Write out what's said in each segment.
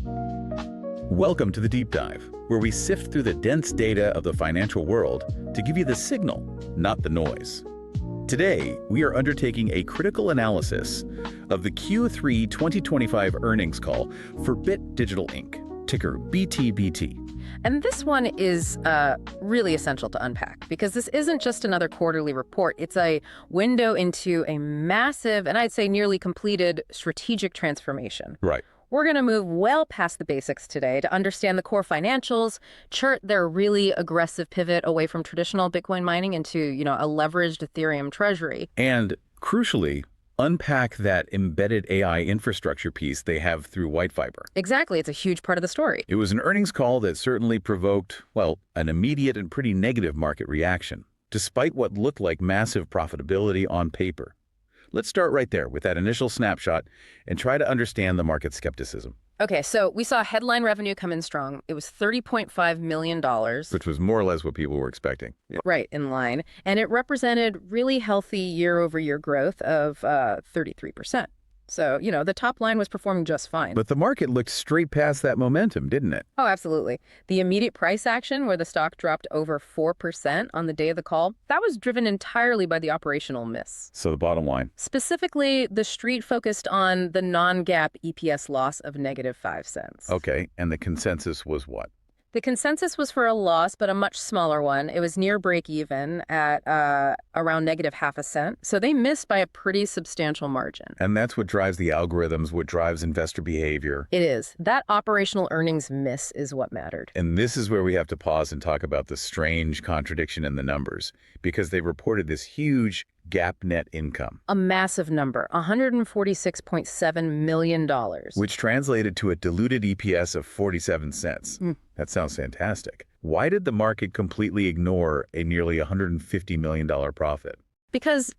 Welcome to the Deep Dive, where we sift through the dense data of the financial world to give you the signal, not the noise. Today, we are undertaking a critical analysis of the Q3 2025 earnings call for Bit Digital Inc., ticker BTBT. And this one is really essential to unpack because this isn't just another quarterly report. It's a window into a massive, and I'd say nearly completed, strategic transformation. Right. We're going to move well past the basics today to understand the core financials, chart their really aggressive pivot away from traditional Bitcoin mining into, a leveraged Ethereum treasury. And crucially, unpack that embedded AI infrastructure piece they have through WhiteFiber. Exactly. It's a huge part of the story. It was an earnings call that certainly provoked, well, an immediate and pretty negative market reaction, despite what looked like massive profitability on paper. Let's start right there with that initial snapshot and try to understand the market skepticism. Okay, so we saw headline revenue come in strong. It was $30.5 million. Which was more or less what people were expecting. Right, in line. And it represented really healthy year-over-year growth of 33%. So, the top line was performing just fine. But the market looked straight past that momentum, didn't it? Oh, absolutely. The immediate price action where the stock dropped over 4% on the day of the call, that was driven entirely by the operational miss. So the bottom line. Specifically, the street focused on the non-GAAP EPS loss of -5 cents. Okay, and the consensus was what? The consensus was for a loss, but a much smaller one. It was near break even at around -0.5 cent. So they missed by a pretty substantial margin. And that's what drives the algorithms, what drives investor behavior. It is. That operational earnings miss is what mattered. And this is where we have to pause and talk about the strange contradiction in the numbers, because they reported this huge GAAP net income. A massive number, $146.7 million. Which translated to a diluted EPS of 47 cents. That sounds fantastic. Why did the market completely ignore a nearly $150 million profit? Because,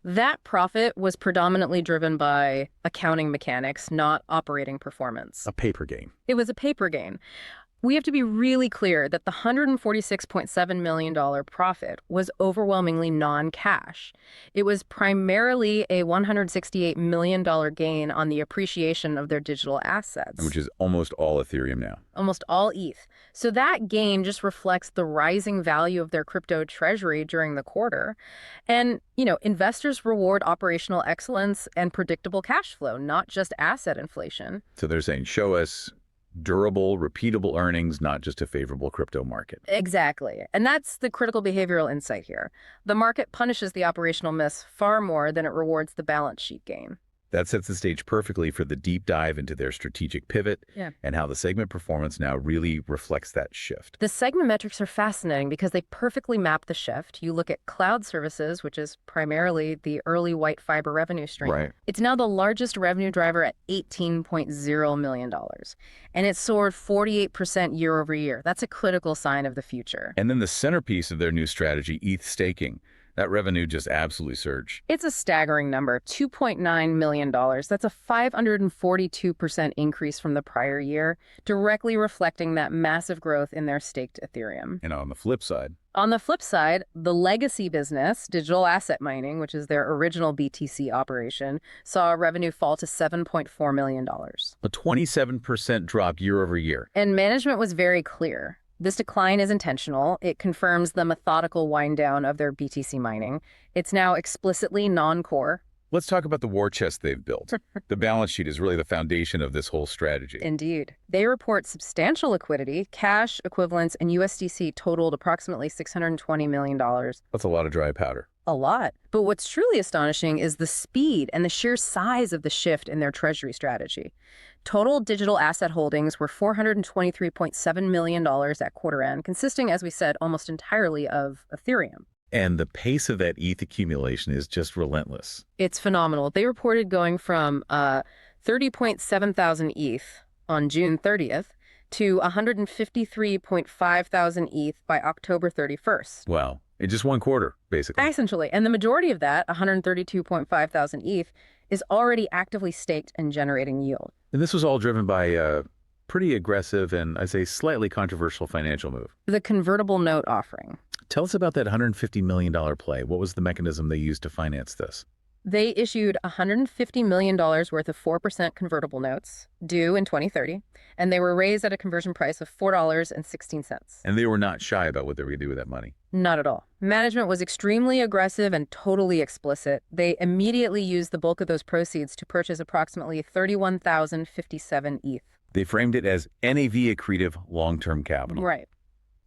that profit was predominantly driven by accounting mechanics, not operating performance. A paper gain. It was a paper gain. We have to be really clear that the $146.7 million profit was overwhelmingly non-cash. It was primarily a $168 million gain on the appreciation of their digital assets. Which is almost all Ethereum now. Almost all ETH. So that gain just reflects the rising value of their crypto treasury during the quarter. And, investors reward operational excellence and predictable cash flow, not just asset inflation. So they're saying, show us durable, repeatable earnings, not just a favorable crypto market. Exactly. And that's the critical behavioral insight here. The market punishes the operational miss far more than it rewards the balance sheet gain. That sets the stage perfectly for the deep dive into their strategic pivot and how the segment performance now really reflects that shift. The segment metrics are fascinating because they perfectly map the shift. You look at cloud services, which is primarily the early WhiteFiber revenue stream. Right. It's now the largest revenue driver at $18.0 million. And it soared 48% year over year. That's a critical sign of the future. And then the centerpiece of their new strategy, ETH staking. That revenue just absolutely surged. It's a staggering number, $2.9 million. That's a 542% increase from the prior year, directly reflecting that massive growth in their staked Ethereum. And on the flip side, the legacy business, digital asset mining, which is their original BTC operation, saw revenue fall to $7.4 million. A 27% drop year over year. And management was very clear. This decline is intentional. It confirms the methodical wind down of their BTC mining. It's now explicitly non-core. Let's talk about the war chest they've built. The balance sheet is really the foundation of this whole strategy. Indeed. They report substantial liquidity. Cash, equivalents, and USDC totaled approximately $620 million. That's a lot of dry powder. A lot. But what's truly astonishing is the speed and the sheer size of the shift in their treasury strategy. Total digital asset holdings were $423.7 million at quarter end, consisting, as we said, almost entirely of Ethereum. And the pace of that ETH accumulation is just relentless. It's phenomenal. They reported going from 30.7 thousand ETH on June 30th to 153.5 thousand ETH by October 31st. Wow. In just one quarter, basically. Essentially. And the majority of that, 132.5 thousand ETH, is already actively staked and generating yield. And this was all driven by a pretty aggressive and, I say, slightly controversial financial move. The convertible note offering. Tell us about that $150 million play. What was the mechanism they used to finance this? They issued $150 million worth of 4% convertible notes due in 2030, and they were raised at a conversion price of $4.16. And they were not shy about what they were going to do with that money. Not at all. Management was extremely aggressive and totally explicit. They immediately used the bulk of those proceeds to purchase approximately 31,057 ETH. They framed it as NAV accretive long-term capital. Right.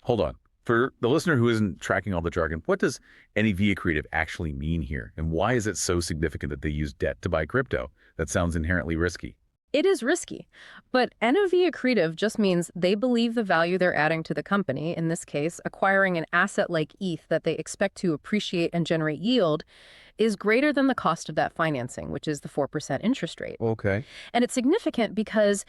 Hold on. For the listener who isn't tracking all the jargon, what does NAV accretive actually mean here? And why is it so significant that they use debt to buy crypto? That sounds inherently risky. It is risky, but NAV accretive just means they believe the value they're adding to the company, in this case, acquiring an asset like ETH that they expect to appreciate and generate yield, is greater than the cost of that financing, which is the 4% interest rate. Okay. And it's significant because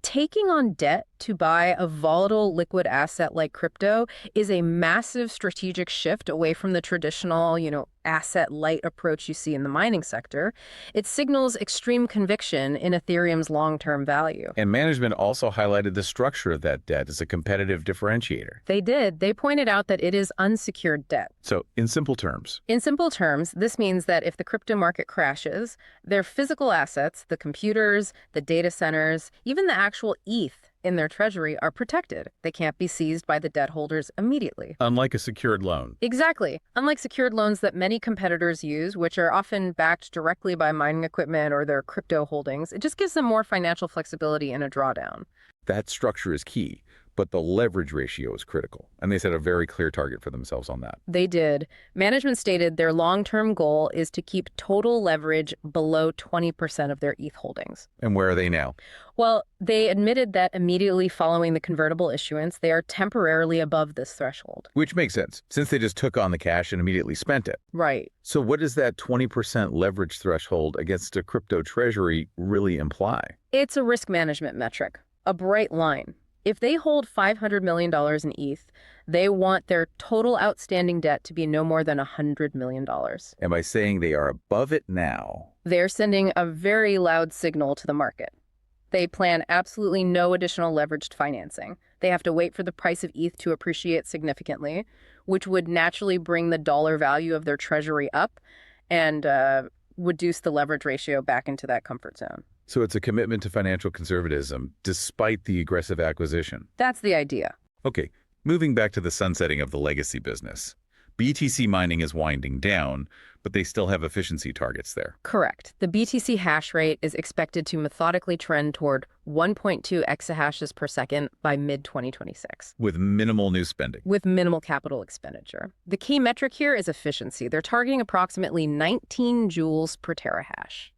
taking on debt to buy a volatile liquid asset like crypto is a massive strategic shift away from the traditional, asset light approach you see in the mining sector. It signals extreme conviction in Ethereum's long-term value. And management also highlighted the structure of that debt as a competitive differentiator. They did. They pointed out that it is unsecured debt. So, in simple terms, this means that if the crypto market crashes, their physical assets, the computers, the data centers, even the actual ETH in their treasury are protected. They can't be seized by the debt holders immediately. unlike a secured loan. Exactly. Unlike secured loans that many competitors use, which are often backed directly by mining equipment or their crypto holdings, it just gives them more financial flexibility in a drawdown. That structure is key, but the leverage ratio is critical. And they set a very clear target for themselves on that. They did. Management stated their long-term goal is to keep total leverage below 20% of their ETH holdings. And where are they now? Well, they admitted that immediately following the convertible issuance, they are temporarily above this threshold. Which makes sense, since they just took on the cash and immediately spent it. Right. So what does that 20% leverage threshold against a crypto treasury really imply? It's a risk management metric, a bright line. If they hold $500 million in ETH, they want their total outstanding debt to be no more than $100 million. And by saying they are above it now, They're sending a very loud signal to the market. They plan absolutely no additional leveraged financing. They have to wait for the price of ETH to appreciate significantly, which would naturally bring the dollar value of their treasury up and reduce the leverage ratio back into that comfort zone. so it's a commitment to financial conservatism despite the aggressive acquisition. That's the idea. Okay, moving back to the sunsetting of the legacy business. BTC mining is winding down, but they still have efficiency targets there. Correct. The BTC hash rate is expected to methodically trend toward 1.2 exahashes per second by mid-2026. With minimal new spending. With minimal capital expenditure. The key metric here is efficiency. They're targeting approximately 19 joules per terahash.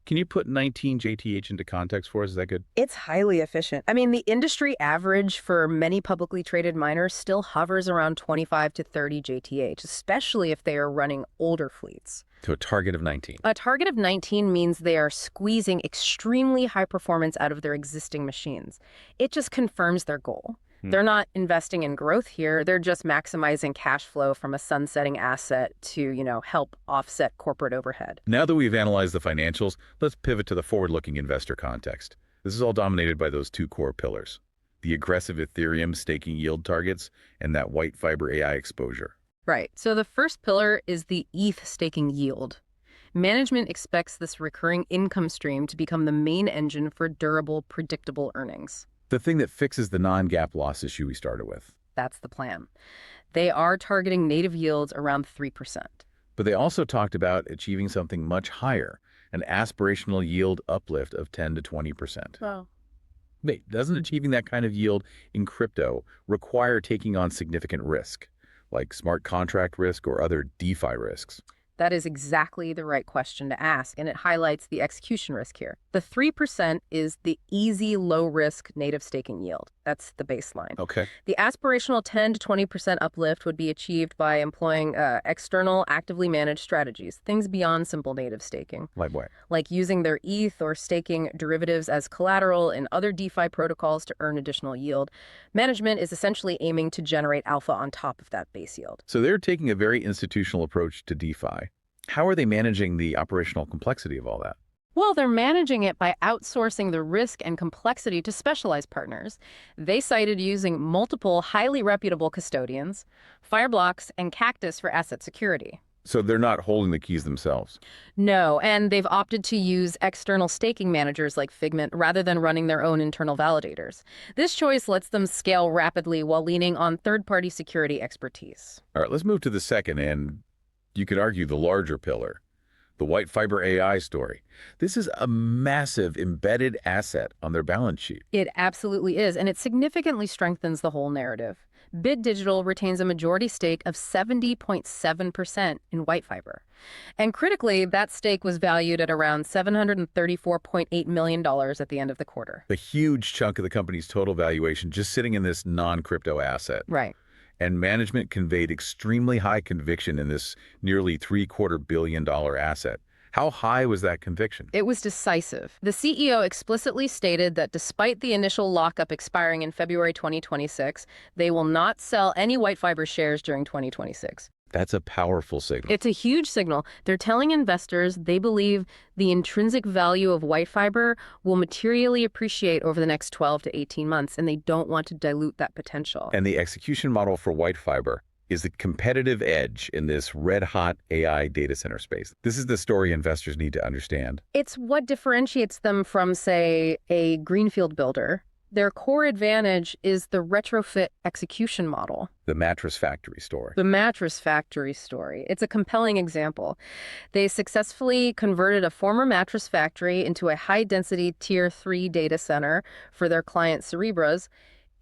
Can you put 19 JTH into context for us? Is that good? It's highly efficient. I mean, the industry average for many publicly traded miners still hovers around 25 to 30 JTH, especially if they are running older fleets. To a target of 19. A target of 19 means they are squeezing extremely high performance out of their existing machines. It just confirms their goal. They're not investing in growth here. They're just maximizing cash flow from a sunsetting asset to, help offset corporate overhead. Now that we've analyzed the financials, let's pivot to the forward-looking investor context. This is all dominated by those two core pillars, the aggressive Ethereum staking yield targets and that WhiteFiber AI exposure. Right. So the first pillar is the ETH staking yield. Management expects this recurring income stream to become the main engine for durable, predictable earnings. The thing that fixes the non-GAAP loss issue we started with. That's the plan. They are targeting native yields around 3%. But they also talked about achieving something much higher, an aspirational yield uplift of 10 to 20%. Wow. Wait, doesn't achieving that kind of yield in crypto require taking on significant risk, like smart contract risk or other DeFi risks? That is exactly the right question to ask, and it highlights the execution risk here. The 3% is the easy, low-risk native staking yield. That's the baseline. Okay. The aspirational 10 to 20% uplift would be achieved by employing external, actively managed strategies, things beyond simple native staking. Like what? Like using their ETH or staking derivatives as collateral in other DeFi protocols to earn additional yield. Management is essentially aiming to generate alpha on top of that base yield. So they're taking a very institutional approach to DeFi. How are they managing the operational complexity of all that? Well, they're managing it by outsourcing the risk and complexity to specialized partners. They cited using multiple highly reputable custodians, Fireblocks, and Cactus for asset security. So they're not holding the keys themselves. No, and they've opted to use external staking managers like Figment rather than running their own internal validators. This choice lets them scale rapidly while leaning on third-party security expertise. All right, let's move to the second, and you could argue the larger pillar, the WhiteFiber AI story. This is a massive embedded asset on their balance sheet. It absolutely is, and it significantly strengthens the whole narrative. Bid Digital retains a majority stake of 70.7% in WhiteFiber. And critically, that stake was valued at around $734.8 million at the end of the quarter. A huge chunk of the company's total valuation just sitting in this non-crypto asset. Right. And management conveyed extremely high conviction in this nearly $750 million asset. How high was that conviction? It was decisive. The CEO explicitly stated that despite the initial lockup expiring in February 2026, they will not sell any WhiteFiber shares during 2026. That's a powerful signal. It's a huge signal. They're telling investors they believe the intrinsic value of WhiteFiber will materially appreciate over the next 12 to 18 months, and they don't want to dilute that potential. And the execution model for WhiteFiber is the competitive edge in this red-hot AI data center space. This is the story investors need to understand. It's what differentiates them from, say, a greenfield builder. Their core advantage is the retrofit execution model. The mattress factory story. The mattress factory story. It's a compelling example. They successfully converted a former mattress factory into a high-density Tier 3 data center for their client Cerebras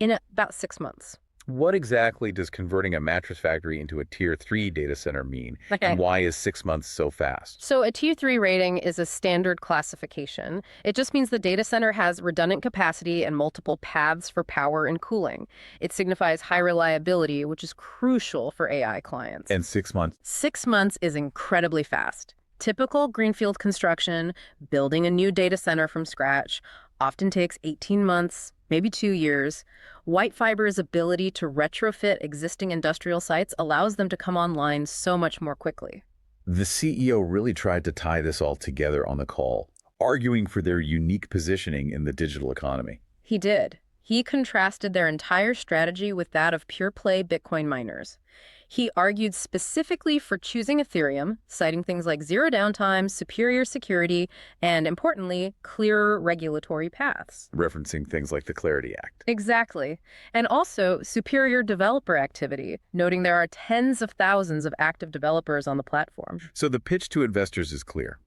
in about 6 months. What exactly does converting a mattress factory into a Tier 3 data center mean? Okay. And why is 6 months so fast? So a Tier 3 rating is a standard classification. It just means the data center has redundant capacity and multiple paths for power and cooling. It signifies high reliability, which is crucial for AI clients. And 6 months? 6 months is incredibly fast. Typical greenfield construction, building a new data center from scratch, often takes 18 months, maybe 2 years. WhiteFiber's ability to retrofit existing industrial sites allows them to come online so much more quickly. The CEO really tried to tie this all together on the call, arguing for their unique positioning in the digital economy. He did. He contrasted their entire strategy with that of pure-play Bitcoin miners. He argued specifically for choosing Ethereum, citing things like zero downtime, superior security, and importantly, clearer regulatory paths. Referencing things like the Clarity Act. Exactly. And also superior developer activity, noting there are tens of thousands of active developers on the platform. So the pitch to investors is clear.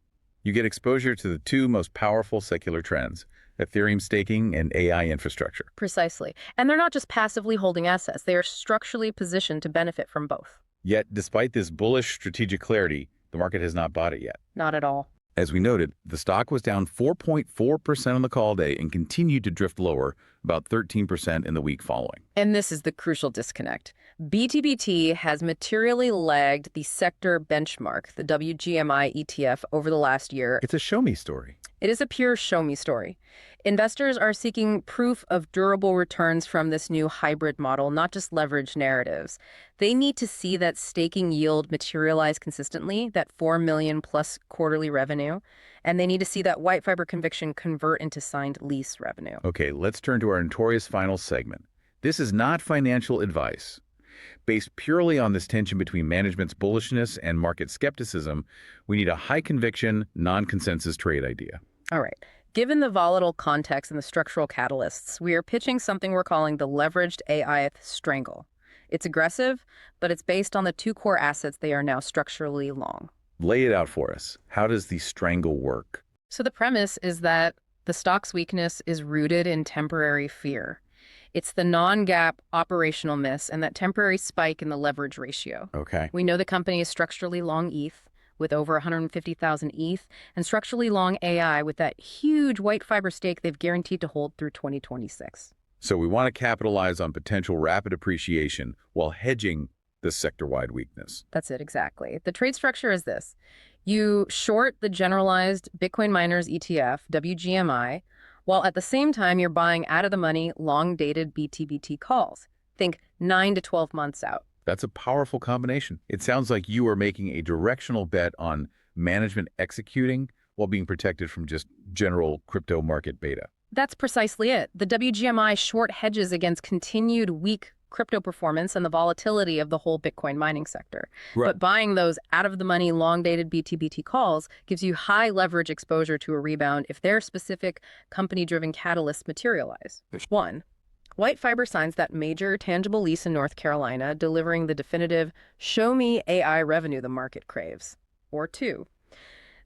You get exposure to the two most powerful secular trends, Ethereum staking and AI infrastructure. Precisely. And they're not just passively holding assets. They are structurally positioned to benefit from both. Yet, despite this bullish strategic clarity, the market has not bought it yet. Not at all. As we noted, the stock was down 4.4% on the call day and continued to drift lower, about 13% in the week following. And this is the crucial disconnect. BTBT has materially lagged the sector benchmark, the WGMI ETF, over the last year. It's a show-me story. It is a pure show-me story. Investors are seeking proof of durable returns from this new hybrid model, not just leverage narratives. They need to see that staking yield materialize consistently, that $4 million plus quarterly revenue, and they need to see that WhiteFiber conviction convert into signed lease revenue. Okay, let's turn to our notorious final segment. This is not financial advice. Based purely on this tension between management's bullishness and market skepticism, we need a high-conviction, non-consensus trade idea. All right. Given the volatile context and the structural catalysts, we are pitching something we're calling the leveraged AI strangle. It's aggressive, but it's based on the two core assets they are now structurally long. Lay it out for us. How does the strangle work? So the premise is that the stock's weakness is rooted in temporary fear. It's the non-GAAP operational miss and that temporary spike in the leverage ratio. Okay. We know the company is structurally long ETH with over 150,000 ETH and structurally long AI with that huge WhiteFiber stake they've guaranteed to hold through 2026. So we want to capitalize on potential rapid appreciation while hedging the sector-wide weakness. That's it, exactly. The trade structure is this. You short the generalized Bitcoin miners ETF, WGMI, while at the same time you're buying out-of-the-money, long-dated BTBT calls. Think 9 to 12 months out. That's a powerful combination. It sounds like you are making a directional bet on management executing while being protected from just general crypto market beta. That's precisely it. The WGMI short hedges against continued weak crypto performance and the volatility of the whole Bitcoin mining sector. Right. But buying those out-of-the-money, long-dated BTBT calls gives you high leverage exposure to a rebound if their specific company-driven catalysts materialize. 1. WhiteFiber signs that major tangible lease in North Carolina, delivering the definitive show-me AI revenue the market craves. Or 2.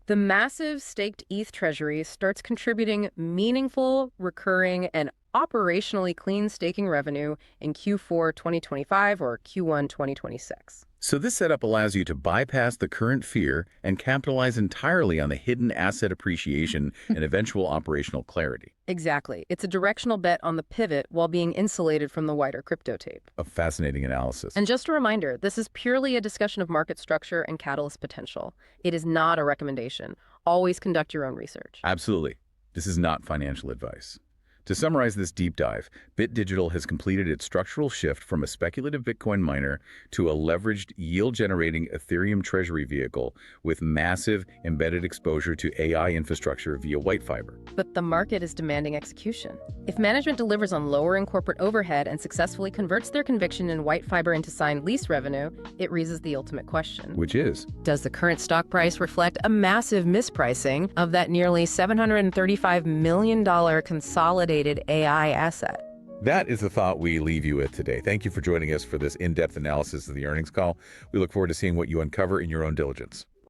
The massive staked ETH treasury starts contributing meaningful, recurring, and operationally clean staking revenue in Q4 2025 or Q1 2026. So this setup allows you to bypass the current fear and capitalize entirely on the hidden asset appreciation and eventual operational clarity. Exactly. It's a directional bet on the pivot while being insulated from the wider crypto tape. A fascinating analysis. And just a reminder, this is purely a discussion of market structure and catalyst potential. It is not a recommendation. Always conduct your own research. Absolutely. This is not financial advice. To summarize this deep dive, Bit Digital has completed its structural shift from a speculative Bitcoin miner to a leveraged, yield-generating Ethereum treasury vehicle with massive embedded exposure to AI infrastructure via WhiteFiber. But the market is demanding execution. If management delivers on lowering corporate overhead and successfully converts their conviction in WhiteFiber into signed lease revenue, it raises the ultimate question. Which is? Does the current stock price reflect a massive mispricing of that nearly $735 million consolidated AI asset? That is the thought we leave you with today. Thank you for joining us for this in-depth analysis of the earnings call. We look forward to seeing what you uncover in your own diligence.